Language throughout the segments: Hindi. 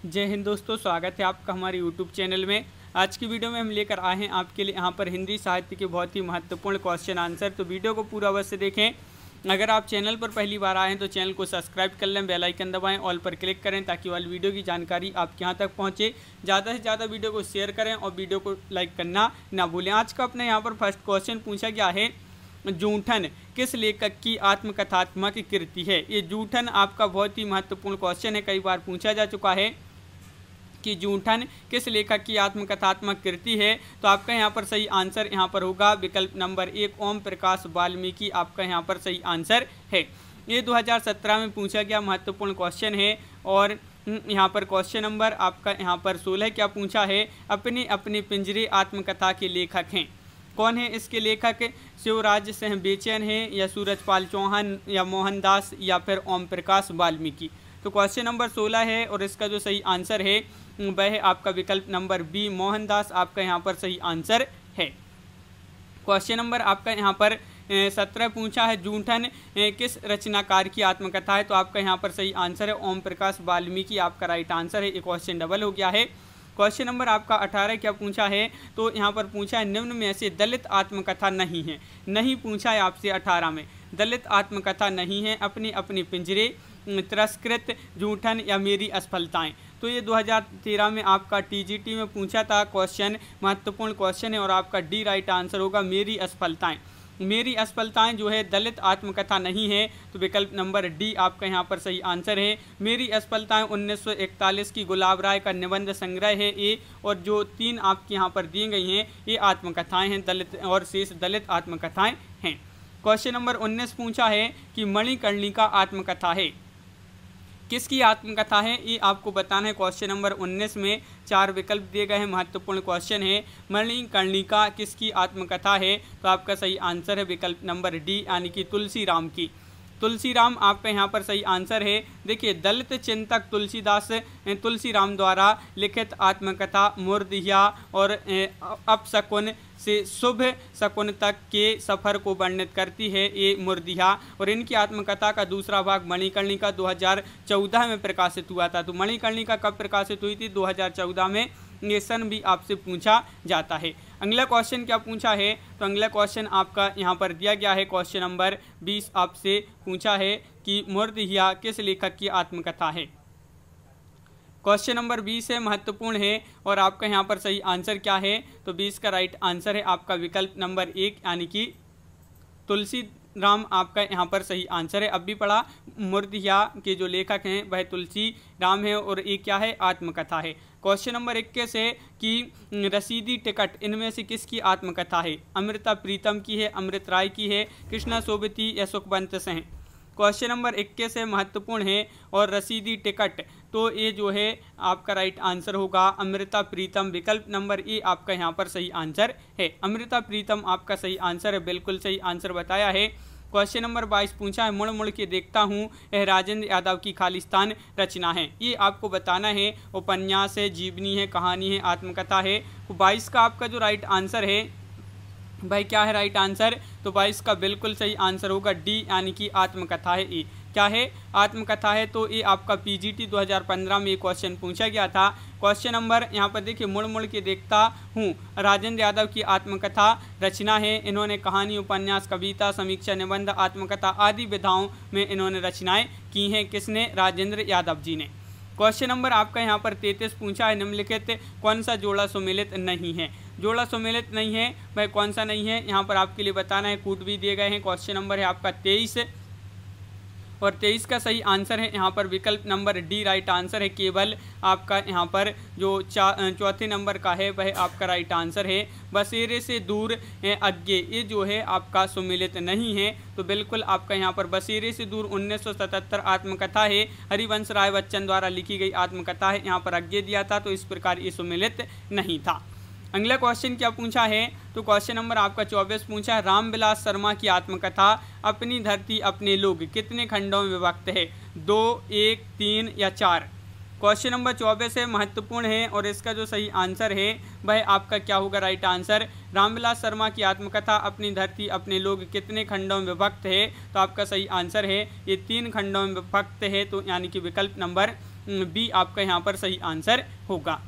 जय हिंद दोस्तों, स्वागत है आपका हमारे YouTube चैनल में। आज की वीडियो में हम लेकर आए हैं आपके लिए यहाँ पर हिंदी साहित्य के बहुत ही महत्वपूर्ण क्वेश्चन आंसर। तो वीडियो को पूरा अवश्य देखें। अगर आप चैनल पर पहली बार आए हैं तो चैनल को सब्सक्राइब कर लें, बेल आइकन दबाएं, ऑल पर क्लिक करें ताकि वाली वीडियो की जानकारी आपके यहाँ तक पहुँचे। ज़्यादा से ज़्यादा वीडियो को शेयर करें और वीडियो को लाइक करना ना भूलें। आज का अपने यहाँ पर फर्स्ट क्वेश्चन पूछा गया है, जूठन किस लेखक की आत्मकथात्मक कृति है। ये जूठन आपका बहुत ही महत्वपूर्ण क्वेश्चन है, कई बार पूछा जा चुका है कि जूठन किस लेखक की आत्मकथात्मक कृति है। तो आपका यहाँ पर सही आंसर यहाँ पर होगा विकल्प नंबर 1 ओम प्रकाश वाल्मीकि आपका यहाँ पर सही आंसर है। ये 2017 में पूछा गया महत्वपूर्ण क्वेश्चन है। और यहाँ पर क्वेश्चन नंबर आपका यहाँ पर 16 क्या पूछा है, अपने अपने पिंजरे आत्मकथा के लेखक हैं। कौन है इसके लेखक? शिवराज सिंह बेचैन है या सूरजपाल चौहान या मोहनदास या फिर ओम प्रकाश वाल्मीकि। तो क्वेश्चन नंबर 16 है और इसका जो सही आंसर है वह है आपका विकल्प नंबर बी मोहनदास आपका यहाँ पर सही आंसर है। क्वेश्चन नंबर आपका यहाँ पर 17 पूछा है, जूठन किस रचनाकार की आत्मकथा है। तो आपका यहाँ पर सही आंसर है ओम प्रकाश वाल्मीकि आपका राइट आंसर है। एक क्वेश्चन डबल हो गया है। क्वेश्चन नंबर आपका 18 क्या पूछा है, तो यहाँ पर पूछा है निम्न में से दलित आत्मकथा नहीं है। नहीं पूछा है आपसे 18 में, दलित आत्मकथा नहीं है, अपनी अपनी पिंजरे, तिरस्कृत, जूठन या मेरी असफलताएं। तो ये 2013 में आपका टीजीटी में पूछा था क्वेश्चन, महत्वपूर्ण क्वेश्चन है और आपका डी राइट आंसर होगा मेरी असफलताएं। मेरी असफलताएं जो है दलित आत्मकथा नहीं है, तो विकल्प नंबर डी आपका यहाँ पर सही आंसर है। मेरी असफलताएं 1941 की गुलाब राय का निबंध संग्रह है ये, और जो 3 आपकी यहाँ पर दी गई हैं ये आत्मकथाएं हैं दलित, और शेष दलित आत्मकथाएं हैं। क्वेश्चन नंबर 19 पूछा है कि मणिकर्णिका आत्मकथा है, किसकी आत्मकथा है, ये आपको बताना है। क्वेश्चन नंबर 19 में 4 विकल्प दिए गए हैं, महत्वपूर्ण क्वेश्चन है। मणिकर्णिका किसकी आत्मकथा है, तो आपका सही आंसर है विकल्प नंबर डी यानी कि तुलसीराम की। तुलसीराम आपका यहाँ पर सही आंसर है। देखिए, दलित चिंतक तुलसीराम द्वारा लिखित आत्मकथा मूर्तिया और अपशकुन से शुभ शकुन तक के सफ़र को वर्णित करती है ये मूर्तिया। और इनकी आत्मकथा का दूसरा भाग मणिकर्णिका 2014 में प्रकाशित हुआ था। तो मणिकर्णिका कब प्रकाशित हुई थी? 2014 में। ये सन भी आपसे पूछा जाता है। अगला क्वेश्चन क्या पूछा है, तो अगला क्वेश्चन आपका यहाँ पर दिया गया है। क्वेश्चन नंबर 20 आपसे पूछा है कि मूर्तिया किस लेखक की आत्मकथा है। क्वेश्चन नंबर 20 है, महत्वपूर्ण है और आपका यहाँ पर सही आंसर क्या है, तो 20 का राइट आंसर है आपका विकल्प नंबर 1 यानी कि तुलसीराम आपका यहाँ पर सही आंसर है। अब भी पढ़ा, मूर्तिया के जो लेखक हैं वह तुलसीराम है और ये क्या है, आत्मकथा है। क्वेश्चन नंबर 21 है कि रसीदी टिकट इनमें से किसकी आत्मकथा है। अमृता प्रीतम की है, अमृत राय की है, कृष्णा सोबती या सुखवंत सिंह। क्वेश्चन नंबर 21 है, महत्वपूर्ण है और रसीदी टिकट, तो ये जो है आपका राइट आंसर होगा अमृता प्रीतम, विकल्प नंबर ए आपका यहाँ पर सही आंसर है। अमृता प्रीतम आपका सही आंसर है, बिल्कुल सही आंसर बताया है। क्वेश्चन नंबर 22 पूछा है, मुड़ मुड़ के देखता हूँ यह राजेंद्र यादव की खालिस्तान रचना है। ये आपको बताना है, उपन्यास है, जीवनी है, कहानी है, आत्मकथा है। तो 22 का आपका जो राइट आंसर है भाई क्या है राइट आंसर, तो 22 का बिल्कुल सही आंसर होगा डी यानी कि आत्मकथा है। ए क्या है, आत्मकथा है। तो ये आपका पीजीटी 2015 में ये क्वेश्चन पूछा गया था। क्वेश्चन नंबर यहाँ पर देखिए, मुड़ मुड़ के देखता हूँ राजेंद्र यादव की आत्मकथा रचना है। इन्होंने कहानी, उपन्यास, कविता, समीक्षा, निबंध, आत्मकथा आदि विधाओं में इन्होंने रचनाएं की हैं। किसने? राजेंद्र यादव जी ने। क्वेश्चन नंबर आपका यहाँ पर 33 पूछा है, निम्नलिखित कौन सा जोड़ा सुमेलित नहीं है। जोड़ा सुमेलित नहीं है भाई, कौन सा नहीं है यहाँ पर आपके लिए बताना है। कूट भी दिए गए हैं। क्वेश्चन नंबर है आपका 23 और 23 का सही आंसर है यहाँ पर विकल्प नंबर डी राइट आंसर है। केवल आपका यहाँ पर जो चौथे नंबर का है वह आपका राइट आंसर है। बसेरे से दूर अज्ञे, ये जो है आपका सुमेलित नहीं है। तो बिल्कुल आपका यहाँ पर बसेरे से दूर 1977 आत्मकथा है, हरिवंश राय बच्चन द्वारा लिखी गई आत्मकथा है। यहाँ पर अज्ञे दिया था, तो इस प्रकार ये सुमेलित नहीं था। अगला क्वेश्चन क्या पूछा है, तो क्वेश्चन नंबर आपका 24 पूछा है, रामविलास शर्मा की आत्मकथा अपनी धरती अपने लोग कितने खंडों में विभक्त है। 2, 1, 3 या 4। क्वेश्चन नंबर 24 है, महत्वपूर्ण है और इसका जो सही आंसर है वह आपका क्या होगा राइट आंसर। रामविलास शर्मा की आत्मकथा अपनी धरती अपने लोग कितने खंडों में विभक्त है, तो आपका सही आंसर है ये 3 खंडों में विभक्त है, तो यानी कि विकल्प नंबर बी आपका यहाँ पर सही आंसर होगा।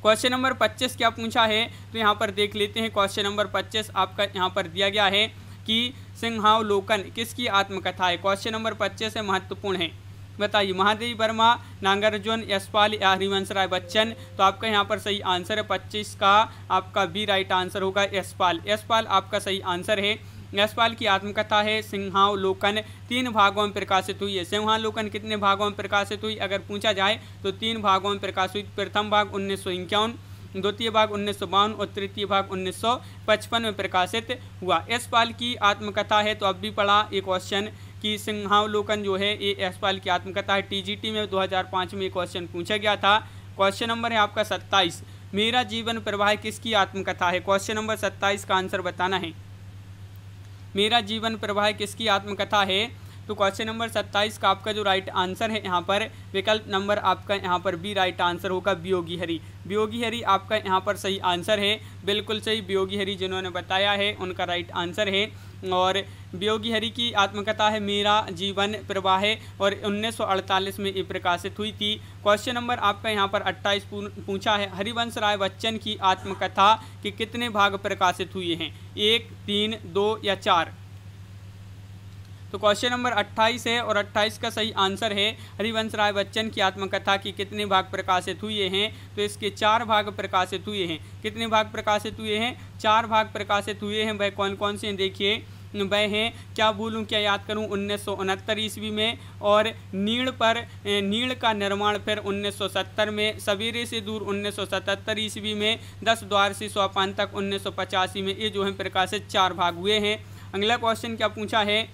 क्वेश्चन नंबर 25 क्या पूछा है, तो यहाँ पर देख लेते हैं। क्वेश्चन नंबर 25 आपका यहाँ पर दिया गया है कि सिंहावलोकन किसकी आत्मकथा है। क्वेश्चन नंबर 25 है, महत्वपूर्ण है, बताइए। महादेवी वर्मा, नागार्जुन, यशपाल या हरिवंश राय बच्चन। तो आपका यहाँ पर सही आंसर है 25 का आपका बी राइट आंसर होगा, यशपाल। यशपाल आपका सही आंसर है। यशपाल की आत्मकथा है सिंहावलोकन, 3 भागों में प्रकाशित हुई है। सिंहावलोकन कितने भागों में प्रकाशित हुई अगर पूछा जाए तो 3 भागों में प्रकाशित हुई। प्रथम भाग 1951, द्वितीय भाग 1952 और तृतीय भाग 1955 में प्रकाशित हुआ। यशपाल की आत्मकथा है, तो अब भी पढ़ा ये क्वेश्चन कि सिंहावलोकन जो है ये यशपाल की आत्मकथा है। टीजीटी में 2005 में क्वेश्चन पूछा गया था। क्वेश्चन नंबर है आपका 27, मेरा जीवन प्रवाह किसकी आत्मकथा है। क्वेश्चन नंबर 27 का आंसर बताना है। मेरा जीवन प्रवाह किसकी आत्मकथा है, तो क्वेश्चन नंबर 27 का आपका जो राइट आंसर है यहाँ पर विकल्प नंबर आपका यहाँ पर बी राइट आंसर होगा, वियोगी हरि। वियोगी हरि आपका यहाँ पर सही आंसर है, बिल्कुल सही। वियोगी हरि जिन्होंने बताया है उनका राइट आंसर है। और वियोगी हरि की आत्मकथा है मेरा जीवन प्रवाह और 1948 में ये प्रकाशित हुई थी। क्वेश्चन नंबर आपका यहाँ पर 28 पूछा है, हरिवंश राय बच्चन की आत्मकथा के कितने भाग प्रकाशित हुए हैं, 1, 3, 2 या 4। तो क्वेश्चन नंबर 28 है और 28 का सही आंसर है हरिवंश राय बच्चन की आत्मकथा की कितने भाग प्रकाशित हुए हैं, तो इसके 4 भाग प्रकाशित हुए हैं। कितने भाग प्रकाशित हुए हैं, 4 भाग प्रकाशित हुए हैं। वह कौन कौन से हैं देखिए, वह हैं क्या भूलूं क्या याद करूं 1969 ईस्वी में, और नीड़ का निर्माण फिर 1970 में, सवेरे से दूर 1977 ईस्वी में, 10 द्वार से सोपान तक 1985 में। ये जो है प्रकाशित 4 भाग हुए हैं। अगला क्वेश्चन क्या पूछा है,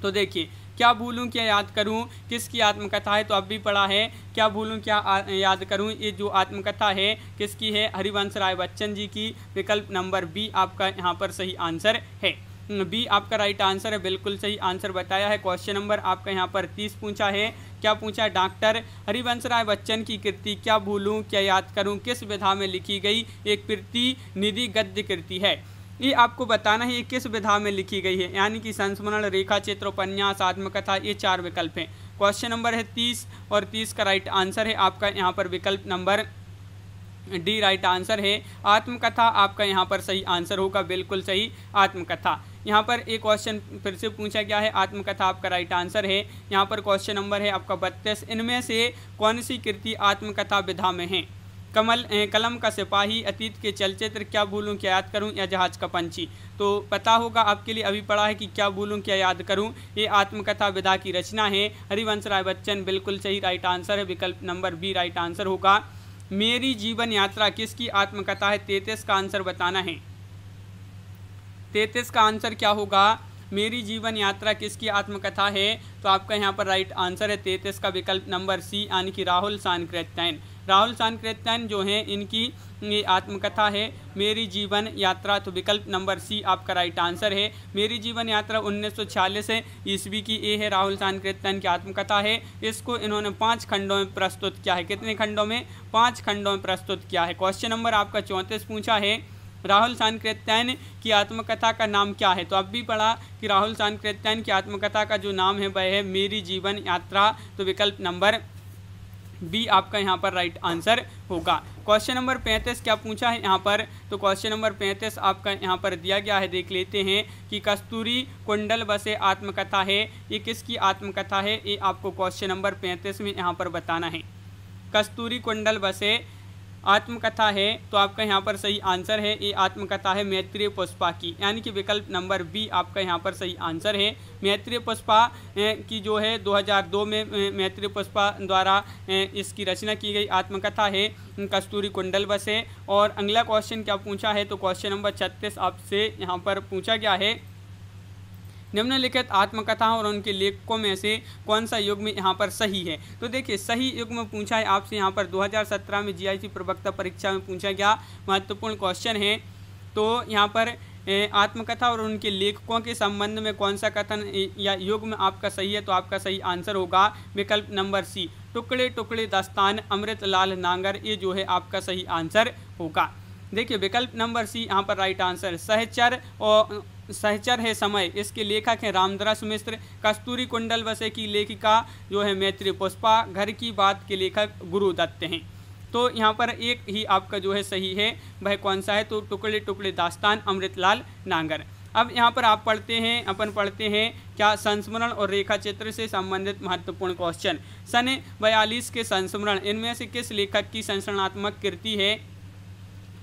तो देखिए क्या भूलूं क्या याद करूं किसकी आत्मकथा है, तो अब भी पढ़ा है क्या भूलूं क्या याद करूं, ये जो आत्मकथा है किसकी है, हरिवंश राय बच्चन जी की। विकल्प नंबर बी आपका यहाँ पर सही आंसर है। बी आपका राइट आंसर है, बिल्कुल सही आंसर बताया है। क्वेश्चन नंबर आपका यहाँ पर 30 पूछा है, क्या पूछा है, डॉक्टर हरिवंश राय बच्चन की कृति क्या भूलूं क्या याद करूं किस विधा में लिखी गई, एक प्रतिनिधि गद्य कृति है। ये आपको बताना है ये किस विधा में लिखी गई है, यानी कि संस्मरण, रेखा चित्र, उपन्यास, आत्मकथा, ये 4 विकल्प हैं। क्वेश्चन नंबर है 30 और 30 का राइट आंसर है आपका यहाँ पर विकल्प नंबर डी राइट आंसर है। आत्मकथा आपका यहाँ पर सही आंसर होगा, बिल्कुल सही आत्मकथा। यहाँ पर एक क्वेश्चन फिर से पूछा गया है, आत्मकथा आपका राइट आंसर है। यहाँ पर क्वेश्चन नंबर है आपका 32, इनमें से कौन सी कृति आत्मकथा विधा में है, कलम का सिपाही, अतीत के चलचित्र, क्या भूलूं क्या याद करूं या जहाज का पंछी। तो पता होगा आपके लिए, अभी पढ़ा है कि क्या भूलूं क्या याद करूं ये आत्मकथा विधा की रचना है, हरिवंश राय बच्चन, बिल्कुल सही राइट आंसर है। विकल्प नंबर बी राइट आंसर होगा। मेरी जीवन यात्रा किसकी आत्मकथा है, 33 का आंसर बताना है। 33 का आंसर क्या होगा, मेरी जीवन यात्रा किसकी आत्मकथा है, तो आपका यहाँ पर राइट आंसर है 33 का विकल्प नंबर सी, यानी कि राहुल सांकृत्यायन। राहुल सांकृत्यायन जो है इनकी ये आत्मकथा है मेरी जीवन यात्रा, तो विकल्प नंबर सी आपका राइट आंसर है। मेरी जीवन यात्रा 1946 ईस्वी की ये है, राहुल सांकृत्यायन की आत्मकथा है। इसको इन्होंने 5 खंडों में प्रस्तुत किया है। कितने खंडों में, 5 खंडों में प्रस्तुत किया है। क्वेश्चन नंबर आपका 34 पूछा है, राहुल सांकृत्यायन की आत्मकथा का नाम क्या है, तो अब भी पढ़ा कि राहुल सांकृत्यायन की आत्मकथा का जो नाम है वह है मेरी जीवन यात्रा, तो विकल्प नंबर बी आपका यहाँ पर राइट आंसर होगा। क्वेश्चन नंबर 35 क्या पूछा है यहाँ पर, तो क्वेश्चन नंबर 35 आपका यहाँ पर दिया गया है, देख लेते हैं कि कस्तूरी कुंडल बसे आत्मकथा है, ये किसकी आत्मकथा है, ये आपको क्वेश्चन नंबर 35 में यहाँ पर बताना है। कस्तूरी कुंडल बसे आत्मकथा है, तो आपका यहाँ पर सही आंसर है, ये आत्मकथा है मैत्रेय पुष्पा की, यानी कि विकल्प नंबर बी आपका यहाँ पर सही आंसर है। मैत्रेय पुष्पा की जो है 2002 में मैत्रेय पुष्पा द्वारा इसकी रचना की गई आत्मकथा है कस्तूरी कुंडल बसे। और अगला क्वेश्चन क्या पूछा है, तो क्वेश्चन नंबर 36 आपसे यहाँ पर पूछा गया है, निम्नलिखित आत्मकथाओं और उनके लेखकों में से कौन सा युग्म यहाँ पर सही है। तो देखिए सही युग्म पूछा है आपसे यहाँ पर 2017 में जीआईसी प्रवक्ता परीक्षा में पूछा गया महत्वपूर्ण क्वेश्चन है। तो यहाँ पर आत्मकथा और उनके लेखकों के संबंध में कौन सा कथन या युग्म आपका सही है, तो आपका सही आंसर होगा विकल्प नंबर सी, टुकड़े टुकड़े दास्तान अमृतलाल नांगर, ये जो है आपका सही आंसर होगा। देखिए विकल्प नंबर सी यहाँ पर राइट आंसर, सहचर सहचर है समय, इसके लेखक हैं रामदरस मिश्र। कस्तूरी कुंडल वसे की लेखिका जो है मैत्री पुष्पा। घर की बात के लेखक गुरुदत्त हैं। तो यहाँ पर एक ही आपका जो है सही है, वह कौन सा है, तो टुकड़े टुकड़े दास्तान अमृतलाल नांगर। अब यहाँ पर आप पढ़ते हैं क्या संस्मरण और रेखा चित्र से संबंधित महत्वपूर्ण क्वेश्चन। सन 42 के संस्मरण इनमें से किस लेखक की संस्मरणात्मक कृति है?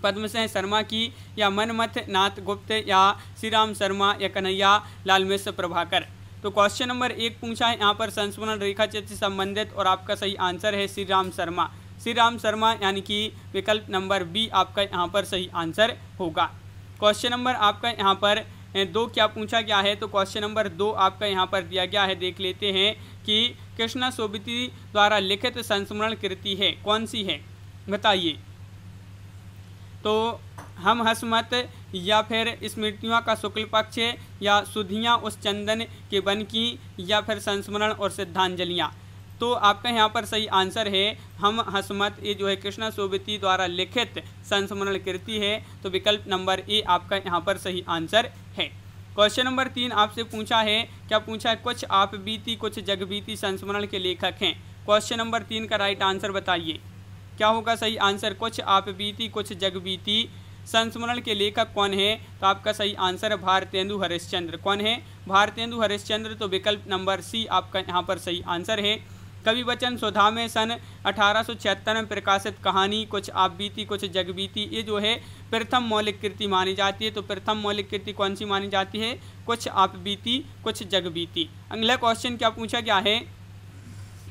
पद्मसेन शर्मा की, या मनमथ नाथ गुप्त, या श्री राम शर्मा, या कन्हैया लाल मिश्र प्रभाकर। तो क्वेश्चन नंबर 1 पूछा है यहाँ पर संस्मरण रेखा चित्र से संबंधित, और आपका सही आंसर है श्री राम शर्मा। श्री राम शर्मा यानी कि विकल्प नंबर बी आपका यहाँ पर सही आंसर होगा। क्वेश्चन नंबर आपका यहाँ पर 2 क्या पूछा गया है, तो क्वेश्चन नंबर 2 आपका यहाँ पर दिया गया है, देख लेते हैं कि कृष्णा सोबती द्वारा लिखित संस्मरण कृति है, कौन सी है बताइए। तो हम हसमत, या फिर स्मृतियों का शुक्ल पक्ष, या सुधियाँ उस चंदन के बन की, या फिर संस्मरण और सिद्धांजलियाँ। तो आपका यहाँ पर सही आंसर है हम हसमत, ये जो है कृष्णा सोबती द्वारा लिखित संस्मरण कृति है। तो विकल्प नंबर ए आपका यहाँ पर सही आंसर है। क्वेश्चन नंबर 3 आपसे पूछा है, क्या पूछा है, कुछ आप बीती कुछ जग बीती संस्मरण के लेखक हैं। क्वेश्चन नंबर 3 का राइट आंसर बताइए, क्या होगा सही आंसर। कुछ आप बीती कुछ जग बीती संस्मरण के लेखक कौन है, तो आपका सही आंसर है भारतेंदु हरिश्चंद्र। कौन है, भारतेंदु हरिश्चंद्र। तो विकल्प नंबर सी आपका यहाँ पर सही आंसर है। कवि वचन सुधा में सन 1876 में प्रकाशित कहानी कुछ आप बीती कुछ जग बीती, ये जो है प्रथम मौलिक कृति मानी जाती है। तो प्रथम मौलिक कृति कौन सी मानी जाती है, कुछ आप बीती कुछ जग बीती। अगला क्वेश्चन क्या पूछा गया है,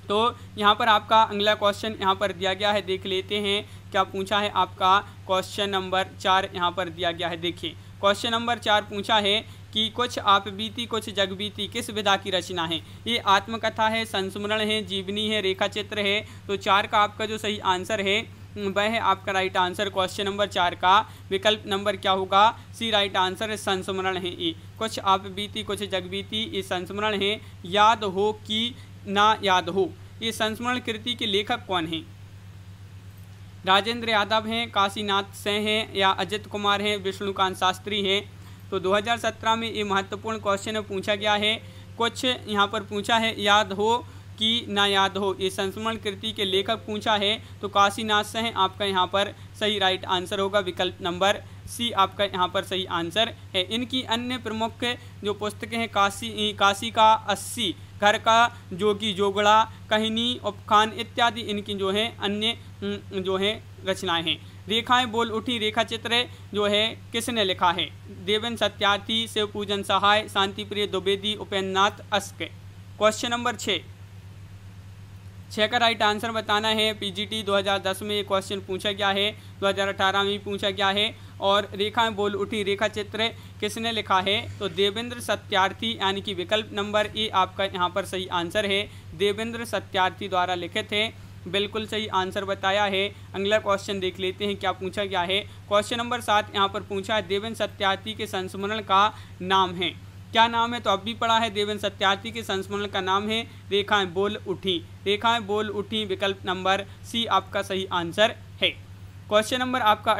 तो यहाँ पर आपका अगला क्वेश्चन यहाँ पर दिया गया है, देख लेते हैं क्या पूछा है। आपका क्वेश्चन नंबर 4 यहाँ पर दिया गया है। देखिए क्वेश्चन नंबर 4 पूछा है कि कुछ आप बीती कुछ जग बीती किस विधा की रचना है। ये आत्मकथा है, संस्मरण है, जीवनी है, रेखा चित्र है। तो 4 का आपका जो सही आंसर है वह है आपका राइट आंसर। क्वेश्चन नंबर 4 का विकल्प नंबर क्या होगा, सी राइट आंसर है, संस्मरण है। ये कुछ आप बीती कुछ जग बीती ये संस्मरण है। याद हो कि ना याद हो, ये संस्मरण कृति के लेखक कौन हैं। राजेंद्र यादव हैं, काशीनाथ सेन हैं, या अजित कुमार हैं, विष्णुकांत शास्त्री हैं। तो 2017 में ये महत्वपूर्ण क्वेश्चन पूछा गया है। कुछ यहाँ पर पूछा है याद हो कि ना याद हो, ये संस्मरण कृति के लेखक पूछा है। तो काशीनाथ सेन आपका यहाँ पर सही राइट आंसर होगा। विकल्प नंबर सी आपका यहाँ पर सही आंसर है। इनकी अन्य प्रमुख जो पुस्तकें हैं, काशी का 80, घर का जोगी जोगड़ा, कहिनी, उपखान इत्यादि इनकी जो है अन्य जो है रचनाएं हैं। रेखाएं बोल उठी रेखा चित्र जो है किसने लिखा है, देवेंद्र सत्यार्थी, शिव पूजन सहाय, शांति प्रिय Dwivedi, Upendra Nath ask. Question number 6 का राइट आंसर बताना है। पीजीटी 2010 में ये क्वेश्चन पूछा गया है, 2018 में भी पूछा गया है। और रेखाएं बोल उठी रेखा चित्र किसने लिखा है, तो देवेंद्र सत्यार्थी, यानी कि विकल्प नंबर ए आपका यहाँ पर सही आंसर है। देवेंद्र सत्यार्थी द्वारा लिखित है, बिल्कुल सही आंसर बताया है। अगला क्वेश्चन देख लेते हैं क्या पूछा गया है। क्वेश्चन नंबर 7 यहाँ पर पूछा है, देवेंद्र सत्यार्थी के संस्मरण का नाम है, क्या नाम है, तो अब भी पढ़ा है। देवेंद्र सत्यार्थी के संस्मरण का नाम है रेखाएं बोल उठी। रेखाएं बोल उठी विकल्प नंबर सी आपका सही आंसर है। क्वेश्चन नंबर आपका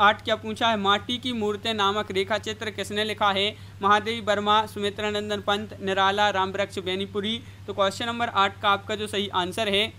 8 क्या पूछा है, माटी की मूर्तें नामक रेखा चित्र किसने लिखा है, महादेवी वर्मा, सुमित्रानंदन पंत, निराला, रामवृक्ष बेनीपुरी। तो क्वेश्चन नंबर 8 का आपका जो सही आंसर है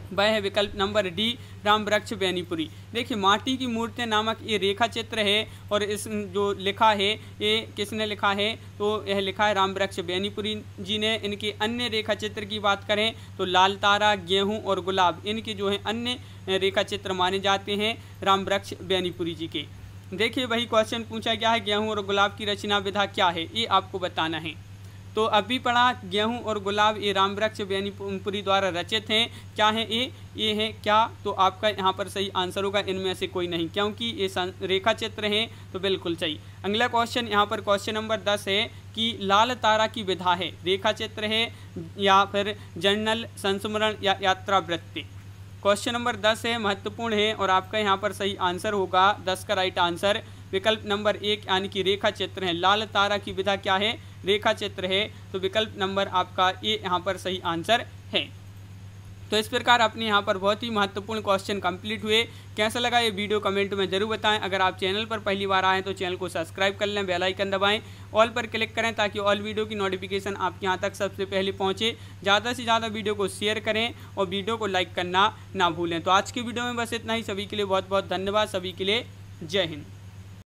वह है विकल्प नंबर डी, रामवृक्ष बेनीपुरी। देखिए माटी की मूर्तें नामक ये रेखा चित्र है, और इस जो लिखा है ये किसने लिखा है, तो यह लिखा है रामवृक्ष बेनीपुरी जी ने। इनके अन्य रेखा चित्र की बात करें तो लाल तारा, गेहूं और गुलाब इनके जो है अन्य रेखा चित्र माने जाते हैं रामवृक्ष बेनीपुरी जी के। देखिए वही क्वेश्चन पूछा गया है, गेहूँ और गुलाब की रचना विधा क्या है, ये आपको बताना है। तो अभी पढ़ा गेहूं और गुलाब ये रामवृक्ष बेनीपुरी द्वारा रचित हैं। क्या है ये है क्या, तो आपका यहाँ पर सही आंसर होगा इनमें से कोई नहीं, क्योंकि ये रेखा चित्र हैं। तो बिल्कुल सही। अगला क्वेश्चन यहाँ पर क्वेश्चन नंबर 10 है कि लाल तारा की विधा है, रेखा चित्र है या फिर जर्नल, संस्मरण या यात्रा वृत्ति। क्वेश्चन नंबर 10 है, महत्वपूर्ण है, और आपका यहाँ पर सही आंसर होगा 10 का राइट आंसर विकल्प नंबर 1 यानी कि रेखा चित्र है। लाल तारा की विधा क्या है, रेखा चित्र है। तो विकल्प नंबर आपका ए यहाँ पर सही आंसर है। तो इस प्रकार अपने यहाँ पर बहुत ही महत्वपूर्ण क्वेश्चन कंप्लीट हुए। कैसा लगा ये वीडियो कमेंट में जरूर बताएं। अगर आप चैनल पर पहली बार आएँ तो चैनल को सब्सक्राइब कर लें, बेल आइकन दबाएं, ऑल पर क्लिक करें ताकि ऑल वीडियो की नोटिफिकेशन आपके यहाँ तक सबसे पहले पहुँचे। ज़्यादा से ज़्यादा वीडियो को शेयर करें और वीडियो को लाइक करना ना भूलें। तो आज की वीडियो में बस इतना ही। सभी के लिए बहुत बहुत धन्यवाद। सभी के लिए जय हिंद।